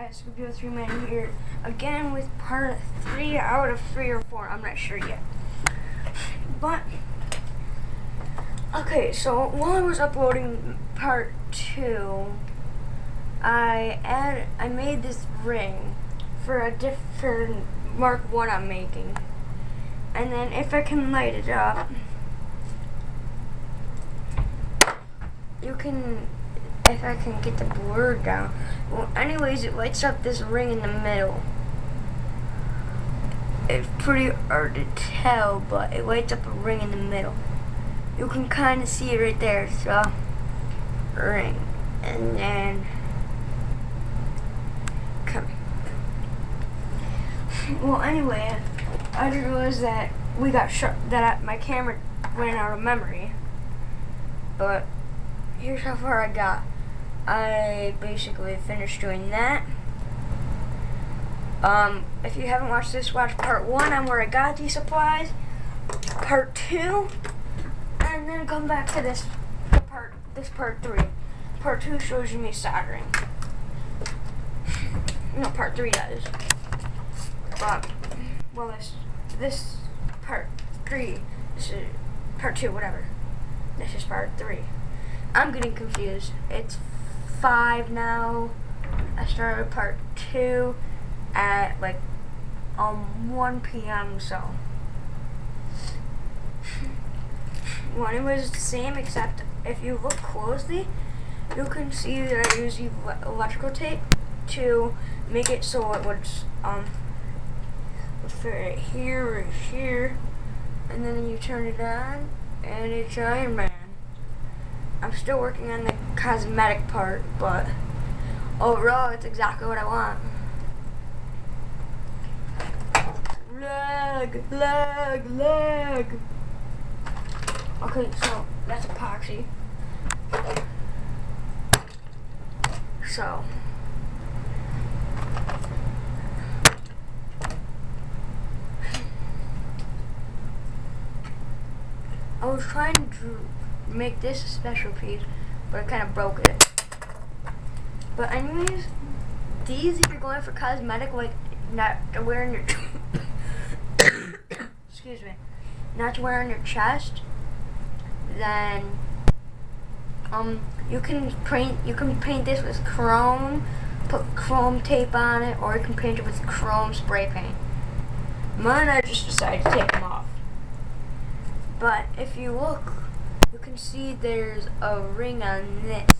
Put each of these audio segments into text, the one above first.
guys, Computer 3 Man here again with part 3 out of 3 or 4. I'm not sure yet. But okay, so while I was uploading part 2, I made this ring for a different Mark 1 I'm making. And then if I can light it up, you can, if I can get the blur down. Well, anyways, it lights up this ring in the middle. It's pretty hard to tell, but it lights up a ring in the middle. You can kind of see it right there. It's a ring. And then, come. Well, anyway, I didn't realize that we got shut, that my camera ran out of memory. But here's how far I got. I basically finished doing that. If you haven't watched this, watch part 1 on where I got these supplies, part 2, and then come back to this part 3. Part 2 shows you me soldering. No, part 3 does. But, well, this part 3, this is part 2, whatever. This is part 3. I'm getting confused. It's 5 now. I started part 2 at like 1 p.m. so. Well, it was the same, except if you look closely, you can see that I use electrical tape to make it so it would fit right here, and then you turn it on, and it's Ironman. I'm still working on the cosmetic part, but overall, it's exactly what I want. Lag. Okay, so that's epoxy. So I was trying to make this a special piece, but I kind of broke it. But anyways, these, if you're going for cosmetic, like not to wear in your excuse me, not to wear on your chest, then you can paint this with chrome, put chrome tape on it, or you can paint it with chrome spray paint. Mine, I just decided to take them off. But if you look, you can see there's a ring on this.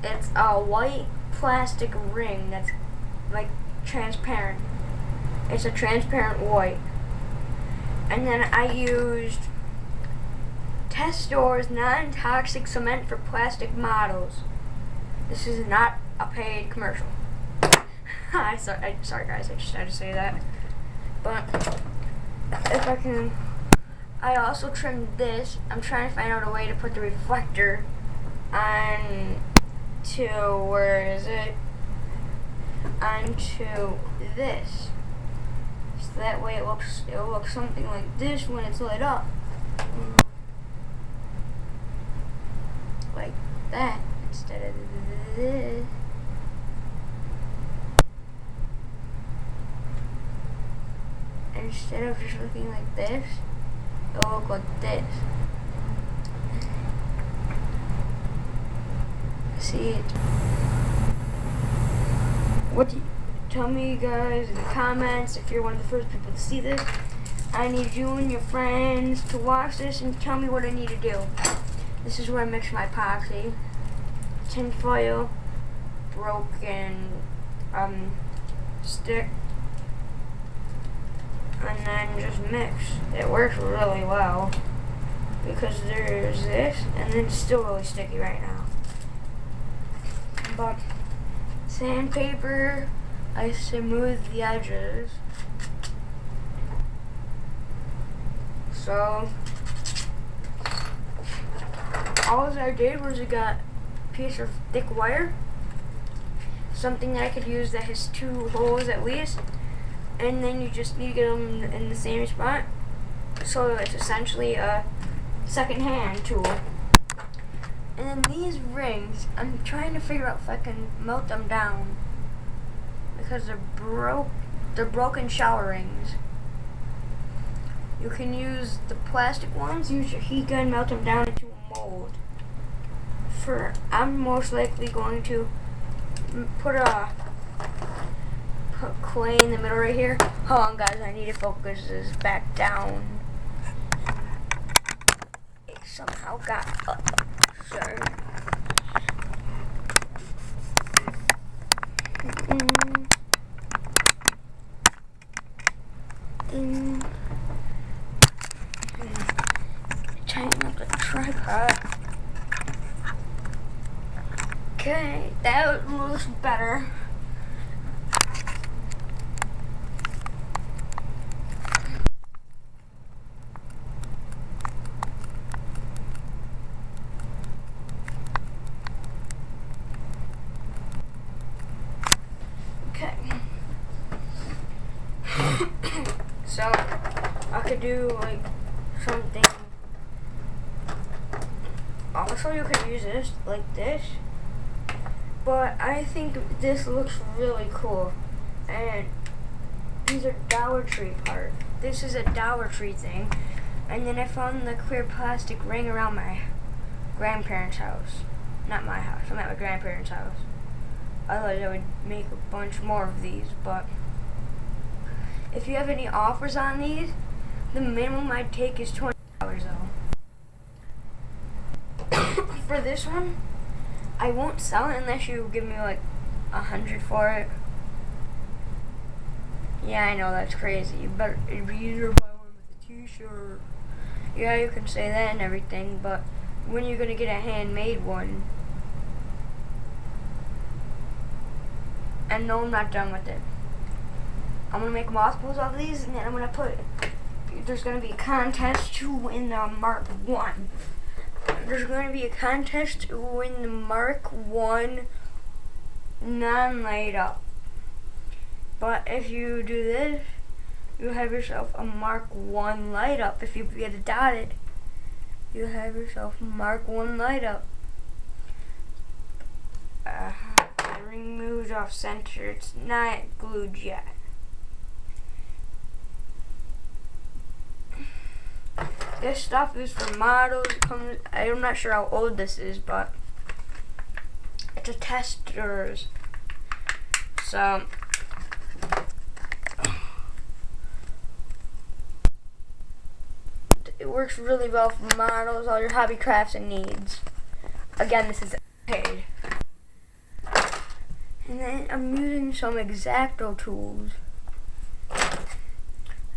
It's a white plastic ring that's like transparent. It's a transparent white. And then I used Testor's non-toxic cement for plastic models. This is not a paid commercial. Sorry guys, I just had to say that. But if I can, I also trimmed this. I'm trying to find out a way to put the reflector on to, where is it? Onto this. So that way it'll look something like this when it's lit up. Like that, instead of this. Instead of just looking like this, it'll look like this. See it? Tell me guys in the comments if you're one of the first people to see this. I need you and your friends to watch this and tell me what I need to do. This is where I mix my epoxy, tin foil, broken stick, and then just mix. It works really well because there's this, and then it's still really sticky right now. But sandpaper, I smooth the edges. So all I did was I got a piece of thick wire, something that I could use that has 2 holes at least, and then you just need to get them in the same spot. So it's essentially a second-hand tool. And then these rings, I'm trying to figure out if I can melt them down. because they're broken shower rings. You can use the plastic ones, use your heat gun, melt them down into a mold. I'm most likely going to put clay in the middle right here. Hold on guys, I need to focus this back down. It somehow got up. Sorry. Tighten up the tripod. Okay, that looks better. Okay. So I could do like something. Also, you could use this like this. But I think this looks really cool. And these are Dollar Tree part. This is a Dollar Tree thing. And then I found the clear plastic ring around my grandparents' house. Not my house, I'm at my grandparents' house. Otherwise I would make a bunch more of these, but if you have any offers on these, the minimum I'd take is $20 though. For this one, I won't sell it unless you give me like $100 for it. Yeah, I know that's crazy. It'd be easier to buy one with a t-shirt. Yeah, you can say that and everything, but when you're gonna get a handmade one? And no, I'm not done with it. I'm gonna make multiples of these, and then I'm gonna there's gonna be a contest to win the Mark 1. There's going to be a contest to win the Mark 1 non-light up. But if you do this, you have yourself a Mark 1 light up. If you get it dotted, you have yourself a Mark 1 light up. The ring moves off center. It's not glued yet. This stuff is for models. I'm not sure how old this is, but it's a testers. So it works really well for models, all your hobby crafts and needs. Again, this is paid. And then I'm using some X-Acto tools.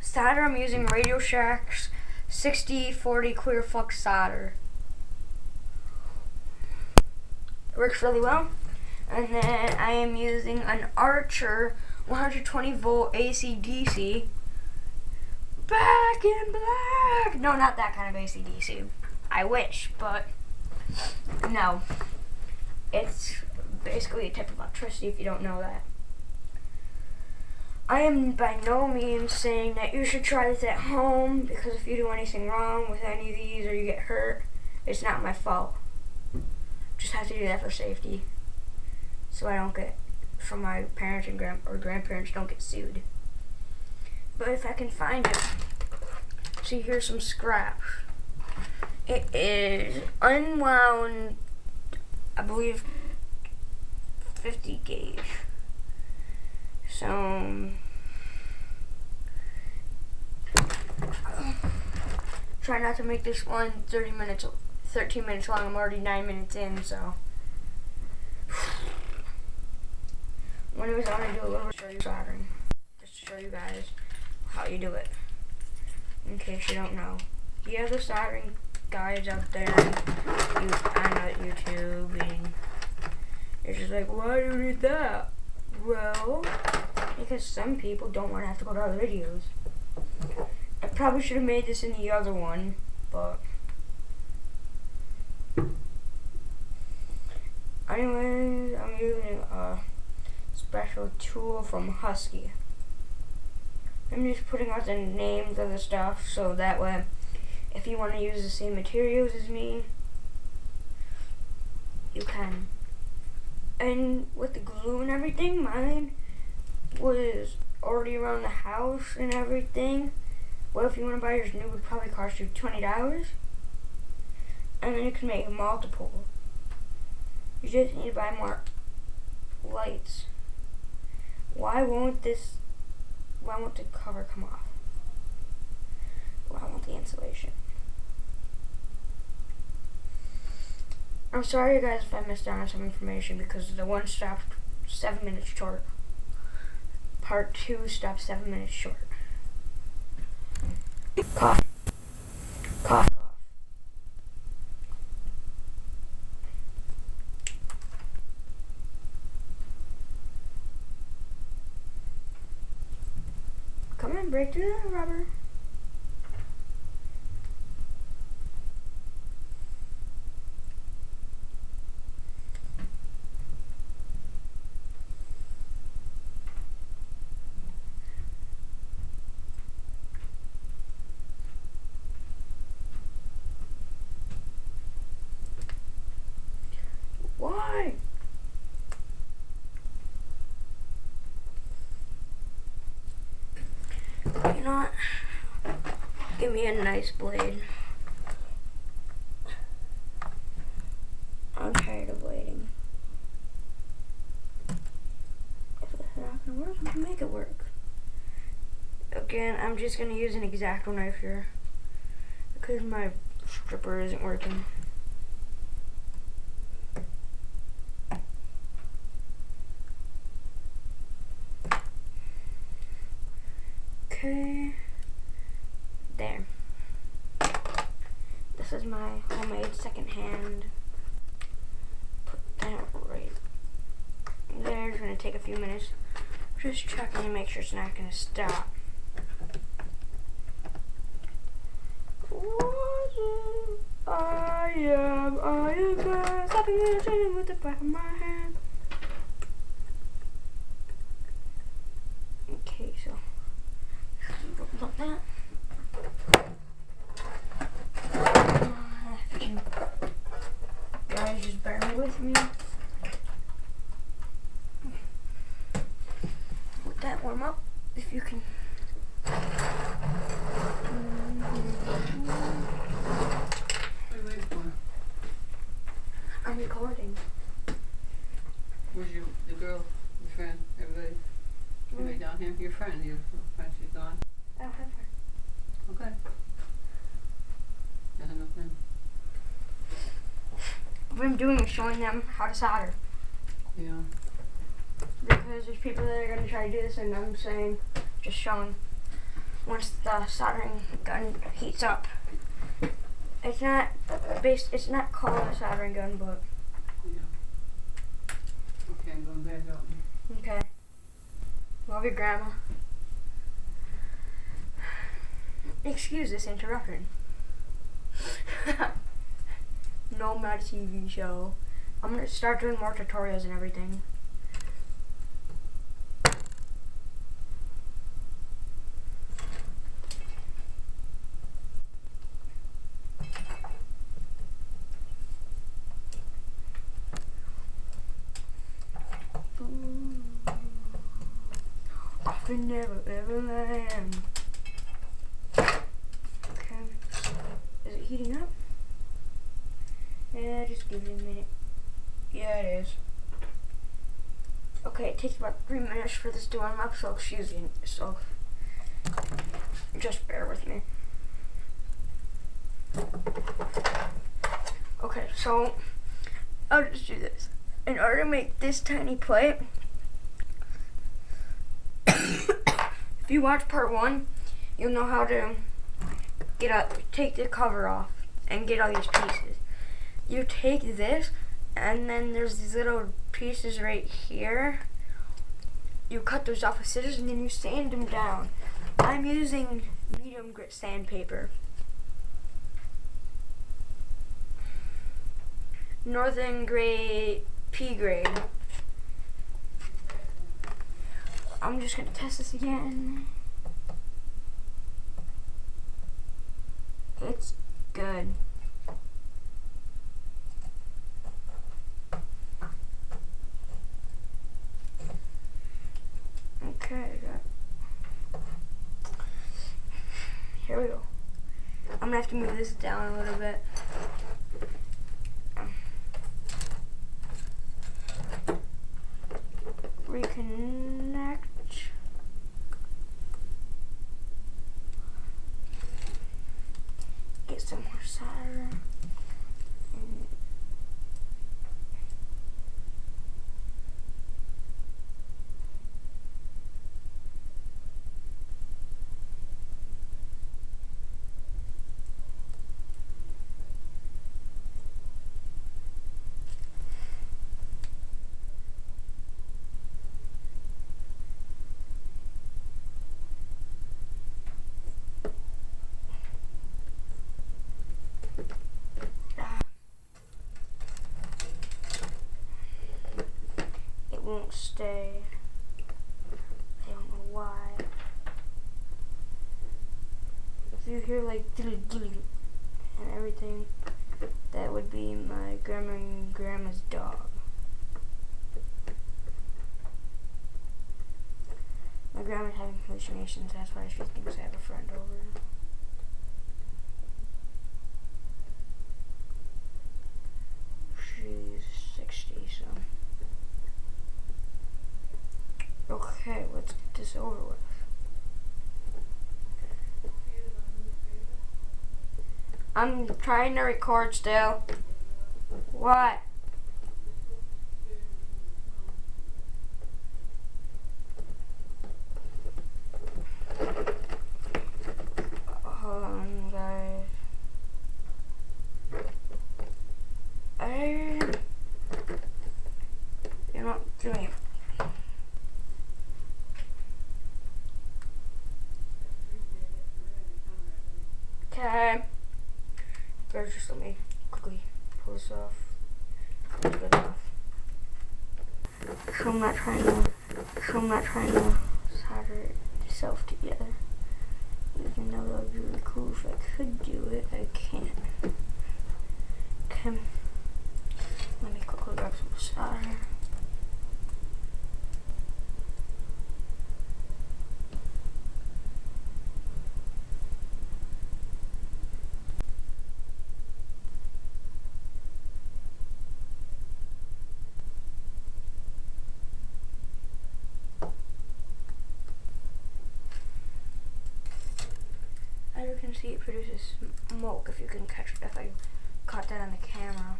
Solder, I'm using Radio Shack's 60/40 clear flux solder. It works really well. And then I am using an Archer 120 volt AC/DC. Back in black! No, not that kind of AC/DC. I wish, but no. It's basically a type of electricity if you don't know that. I am by no means saying that you should try this at home, because if you do anything wrong with any of these or you get hurt, it's not my fault. Just have to do that for safety, so I don't get, from my parents and grandparents don't get sued. But if I can find it, see, here's some scrap. It is unwound, I believe 50 gauge. So try not to make this one 13 minutes long. I'm already 9 minutes in, so anyways, I'm gonna do a little bit of soldering, just to show you guys how you do it, in case you don't know. You have the soldering guides out there on YouTube, and it's just like, why do you need that? Well, because some people don't want to have to go to other videos. I probably should have made this in the other one, but anyways, I'm using a special tool from Husky. I'm just putting out the names of the stuff, so that way, if you want to use the same materials as me, you can. And with the glue and everything, mine was already around the house and everything. Well, if you want to buy yours new, it would probably cost you $20. And then you can make multiple. You just need to buy more lights. Why won't the cover come off? Why won't the insulation? I'm sorry guys if I missed out on some information because the one stopped 7 minutes short. Part 2 stopped 7 minutes short. Cough. Cough. Come on, break through the rubber. Why? You know what? Give me a nice blade. I'm tired of waiting. If it's not gonna work, I'm gonna make it work. Again, I'm just gonna use an X-Acto knife here because my stripper isn't working. Okay, there. This is my homemade second hand. Put that right there. It's gonna take a few minutes. Just checking to make sure it's not gonna stop. I am God, stopping and turning with the back of my hand. Okay, so about that. If you guys just bear with me. Let that warm up if you can. What are you waiting for? I'm recording. Where's the girl, your friend, everybody? Everybody down here? Your friend, she's gone? I don't have her. Okay. Nothing, nothing. What I'm doing is showing them how to solder. Yeah. Because there's people that are going to try to do this, and I'm saying, just showing. Once the soldering gun heats up, it's not called a soldering gun, but. Yeah. Okay, I'm going back out. Okay. Love your grandma. Excuse this interruption. No, not a TV show. I'm gonna start doing more tutorials and everything. Often never ever land. Okay. Is it heating up? Yeah, just give it a minute. Yeah, it is. Okay, it takes about 3 minutes for this to warm up, so excuse me. So just bear with me. Okay, so I'll just do this. In order to make this tiny plate, if you watch part 1, you'll know how to take the cover off and get all these pieces. You take this, and then there's these little pieces right here. You cut those off with scissors, and then you sand them down. I'm using medium grit sandpaper. Northern grade, P grade. I'm just gonna test this again. It's good. Okay, here we go. I'm gonna have to move this down a little bit. Reconnect. Get some more solder. It won't stay. I don't know why. If you hear like and everything, that would be my grandma and grandma's dog. My grandma's having hallucinations, that's why she thinks I have a friend over. She's 60, so. Okay, let's get this over with. I'm trying to record still. What? Hold on, guys. You're not doing it. Okay. First, just let me quickly pull this off. It's good enough. So I'm not trying to solder itself together. Even though that would be really cool if I could do it, I can't. Okay. Let me quickly grab some solder. As you can see, it produces smoke if I caught that on the camera.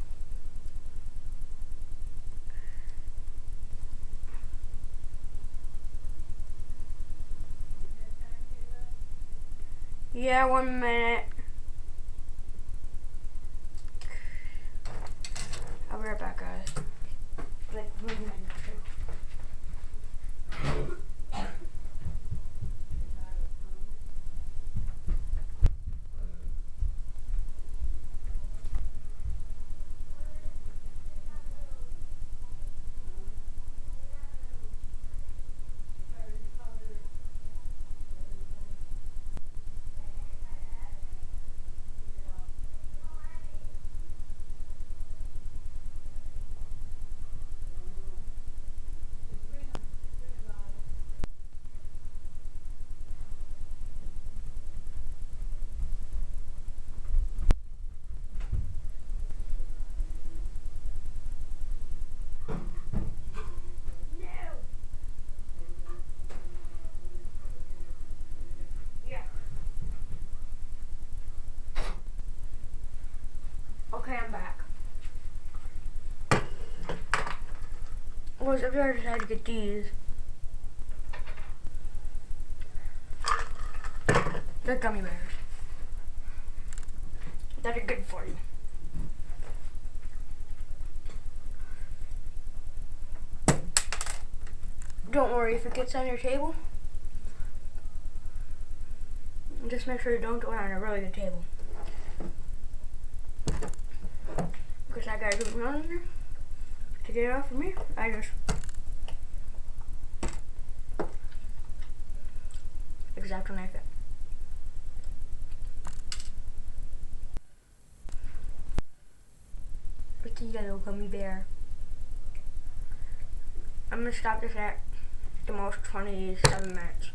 Yeah, 1 minute. I'll be right back, guys. Like 1 minute. Okay, I'm back. Well, I've already decided to get these. They're gummy bears. That are good for you. Don't worry if it gets on your table. Just make sure you don't do it on a really good table. Because I gotta do it around in there. To get it off of me, I just exactly like it. It's a yellow gummy bear. I'm gonna stop this at the most 27 minutes.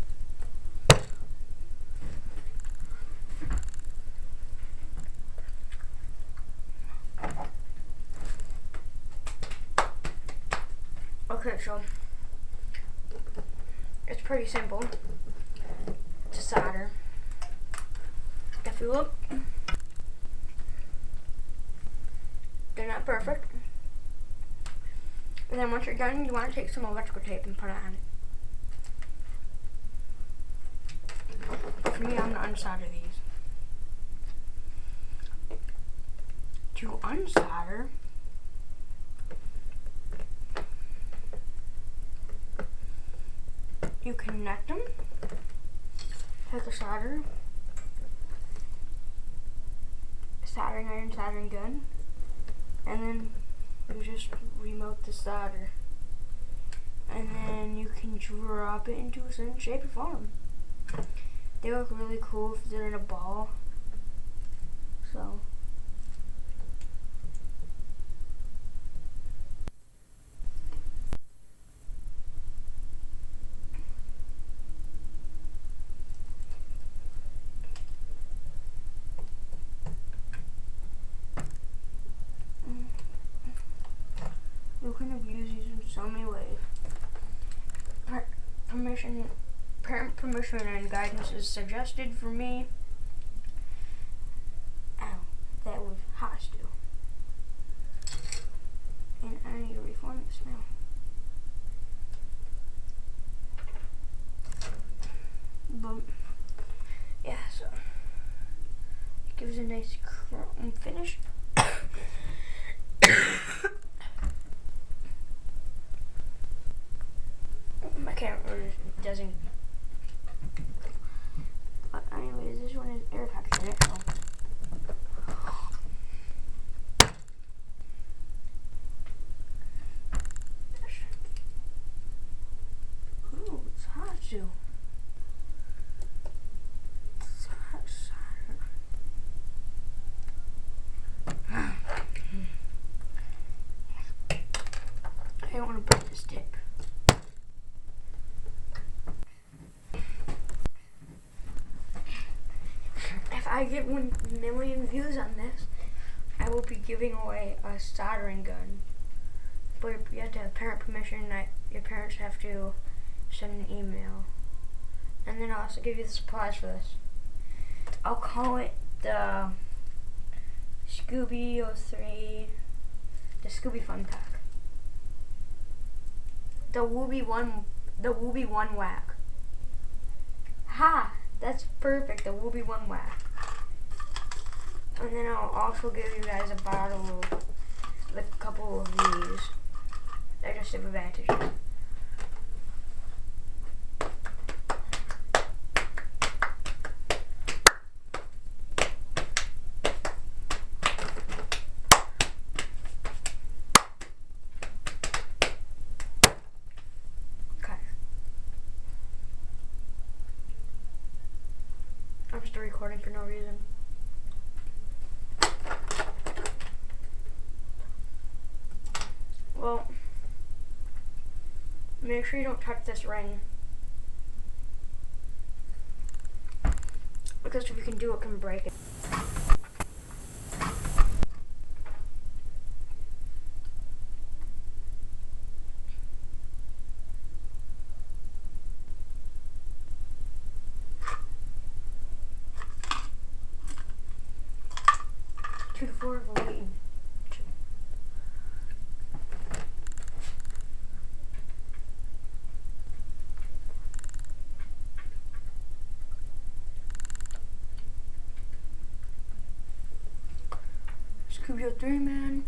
Okay, so it's pretty simple to solder. If you look, they're not perfect. And then once you're done, you want to take some electrical tape and put it on it. But for me, I'm gonna unsolder these. To unsolder, you connect them, take a soldering iron, soldering gun, and then you just remote the solder. And then you can drop it into a certain shape or form. They look really cool if they're in a ball. So you can abuse these in so many ways. Parent permission and guidance is suggested for me. Ow, that was hostile. And I need to reform this now. But yeah, so it gives a nice chrome finish. My camera doesn't. But anyways, this one is air packed in it, so. Ooh, it's hot too. It's hot solder. I don't want to break this tip. If I get 1 million views on this, I will be giving away a soldering gun. But you have to have parent permission. Your parents have to send an email. And then I'll also give you the supplies for this. I'll call it the Scooby 03, the Scooby Fun Pack. The Wooby One Whack. Ha! That's perfect, the Wooby One Whack. And then I'll also give you guys a bottle of a couple of these digestive advantages. Okay. I'm just recording for no reason. Well, make sure you don't touch this ring, because if you can do it, can break it. Two to four, we're waiting. Scooby 03, man.